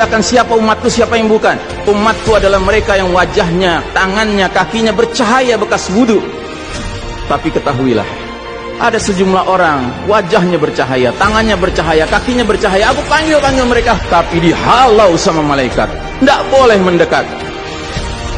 Akan siapa umatku, siapa yang bukan? Umatku adalah mereka yang wajahnya, tangannya, kakinya bercahaya bekas wudu. Tapi ketahuilah, ada sejumlah orang wajahnya bercahaya, tangannya bercahaya, kakinya bercahaya. Aku panggil mereka, tapi dihalau sama malaikat, tidak boleh mendekat.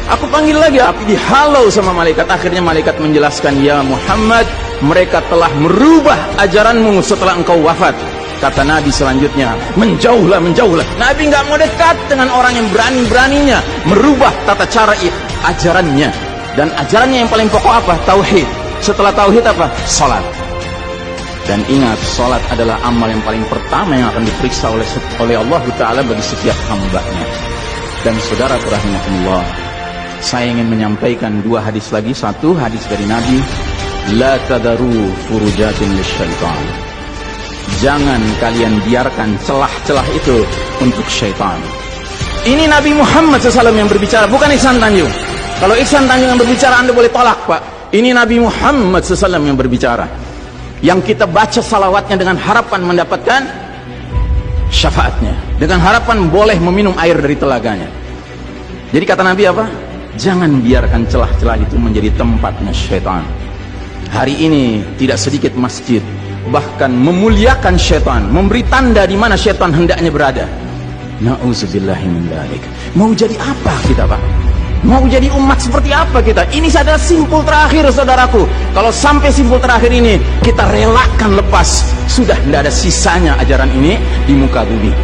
Aku panggil lagi, tapi dihalau sama malaikat. Akhirnya malaikat menjelaskan, ya Muhammad, mereka telah merubah ajaranmu setelah engkau wafat. Kata Nabi selanjutnya, menjauhlah, menjauhlah. Nabi nggak mau dekat dengan orang yang berani-beraninya merubah tata cara ajarannya. Dan ajarannya yang paling pokok apa? Tauhid. Setelah tauhid apa? Salat. Dan ingat, salat adalah amal yang paling pertama yang akan diperiksa oleh Allah Ta'ala bagi setiap hambanya. Dan saudara rahimahullah, saya ingin menyampaikan dua hadis lagi. Satu hadis dari Nabi, la tadaru furujatin lisyaitan. Jangan kalian biarkan celah-celah itu untuk syaitan. Ini Nabi Muhammad SAW yang berbicara, bukan Ihsan Tanjung. Kalau Ihsan Tanjung yang berbicara, Anda boleh tolak, Pak. Ini Nabi Muhammad SAW yang berbicara, yang kita baca salawatnya dengan harapan mendapatkan syafaatnya, dengan harapan boleh meminum air dari telaganya. Jadi kata Nabi apa? Jangan biarkan celah-celah itu menjadi tempatnya syaitan. Hari ini tidak sedikit masjid bahkan memuliakan syaitan, memberi tanda di mana syaitan hendaknya berada. Na'udzubillahi min dzalik. Mau jadi apa kita, Pak? Mau jadi umat seperti apa kita? Ini adalah simpul terakhir, saudaraku. Kalau sampai simpul terakhir ini kita relakan lepas, sudah tidak ada sisanya ajaran ini di muka bumi.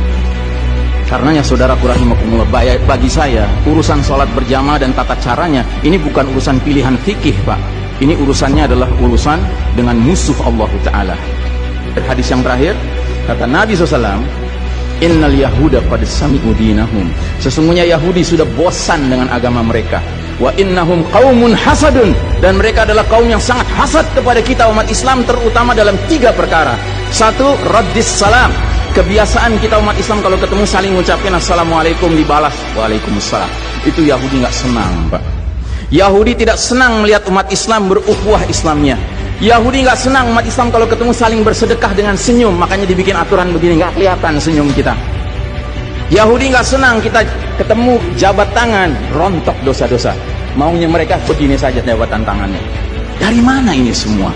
Karenanya saudaraku rahimakumullah, bagi saya urusan sholat berjamaah dan tata caranya ini bukan urusan pilihan fikih, Pak. Ini urusannya adalah urusan dengan musuh Allah Ta'ala. Hadis yang terakhir, kata Nabi SAW, innal yahuda qad sami'u dinahum. Sesungguhnya Yahudi sudah bosan dengan agama mereka. Wa innahum qaumun hasadun. Dan mereka adalah kaum yang sangat hasad kepada kita umat Islam, terutama dalam 3 perkara. Satu, raddis salam. Kebiasaan kita umat Islam kalau ketemu saling ngucapin assalamualaikum, dibalas waalaikumsalam. Itu Yahudi nggak senang, Pak. Yahudi tidak senang melihat umat Islam berukhuwah Islamnya. Yahudi nggak senang umat Islam kalau ketemu saling bersedekah dengan senyum, makanya dibikin aturan begini, nggak kelihatan senyum kita. Yahudi nggak senang kita ketemu jabat tangan, rontok dosa-dosa. Maunya mereka begini saja jabatan tangannya. Dari mana ini semua?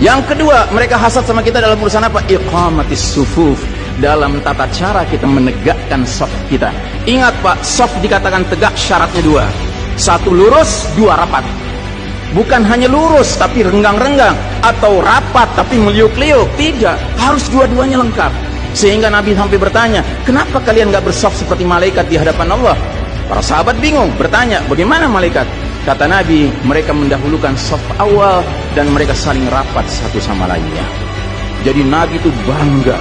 Yang kedua, mereka hasad sama kita dalam urusan apa? Iqamatis sufuf. Dalam tata cara kita menegakkan shaf kita. Ingat, Pak, shaf dikatakan tegak syaratnya 2. 1 lurus, 2 rapat. Bukan hanya lurus tapi renggang-renggang, atau rapat tapi meliuk-liuk. Tidak, harus dua-duanya lengkap. Sehingga Nabi sampai bertanya, kenapa kalian gak bersaf seperti malaikat di hadapan Allah? Para sahabat bingung, bertanya, bagaimana malaikat? Kata Nabi, mereka mendahulukan shaf awal dan mereka saling rapat satu sama lainnya. Jadi Nabi itu bangga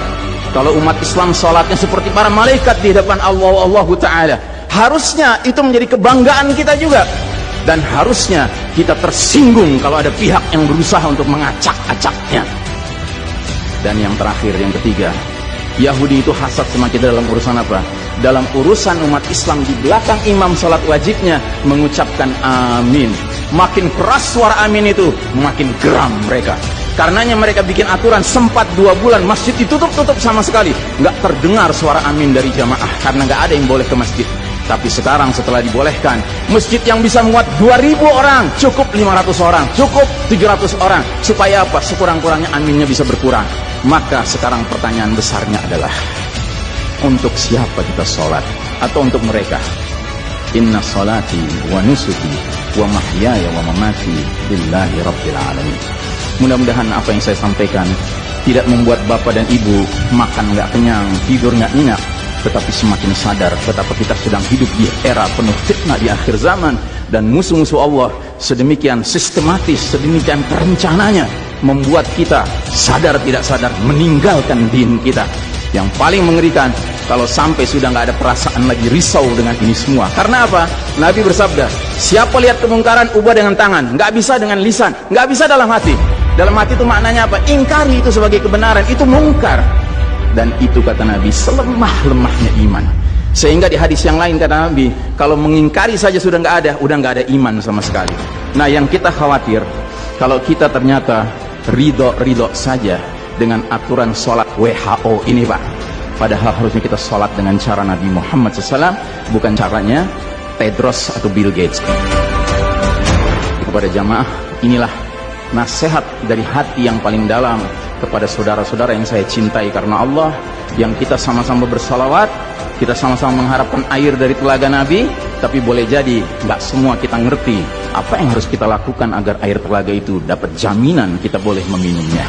kalau umat Islam sholatnya seperti para malaikat di hadapan Allah Ta'ala. Harusnya itu menjadi kebanggaan kita juga. Dan harusnya kita tersinggung kalau ada pihak yang berusaha untuk mengacak-acaknya. Dan yang terakhir, yang ketiga, Yahudi itu hasad sama kita dalam urusan apa? Dalam urusan umat Islam di belakang imam sholat wajibnya mengucapkan amin. Makin keras suara amin itu, makin geram mereka. Karenanya mereka bikin aturan, sempat 2 bulan masjid ditutup-tutup sama sekali, nggak terdengar suara amin dari jamaah karena nggak ada yang boleh ke masjid. Tapi sekarang setelah dibolehkan, masjid yang bisa muat 2000 orang, cukup 500 orang, cukup 700 orang. Supaya apa? Sekurang-kurangnya aminnya bisa berkurang. Maka sekarang pertanyaan besarnya adalah, untuk siapa kita sholat? Atau untuk mereka? Inna sholati wa nusuki wa mahyaya wa mamati lillahi rabbil alamin. Mudah-mudahan apa yang saya sampaikan tidak membuat bapak dan ibu makan nggak kenyang, tidur nggak nyenyak, tetapi semakin sadar betapa kita sedang hidup di era penuh fitnah di akhir zaman, dan musuh-musuh Allah sedemikian sistematis, sedemikian terencananya membuat kita sadar tidak sadar meninggalkan din kita. Yang paling mengerikan kalau sampai sudah nggak ada perasaan lagi risau dengan ini semua. Karena apa? Nabi bersabda, siapa lihat kemungkaran ubah dengan tangan, nggak bisa dengan lisan, nggak bisa dalam hati. Dalam hati itu maknanya apa? Ingkari itu sebagai kebenaran, itu mungkar. Dan itu kata Nabi selemah-lemahnya iman. Sehingga di hadis yang lain kata Nabi, kalau mengingkari saja sudah nggak ada, udah nggak ada iman sama sekali. Nah, yang kita khawatir kalau kita ternyata ridho saja dengan aturan sholat WHO ini, Pak. Padahal harusnya kita sholat dengan cara Nabi Muhammad SAW, bukan caranya Tedros atau Bill Gates. Kepada jamaah, inilah nasihat dari hati yang paling dalam kepada saudara-saudara yang saya cintai karena Allah, yang kita sama-sama bersalawat, kita sama-sama mengharapkan air dari telaga Nabi, tapi boleh jadi nggak semua kita ngerti apa yang harus kita lakukan agar air telaga itu dapat jaminan kita boleh meminumnya.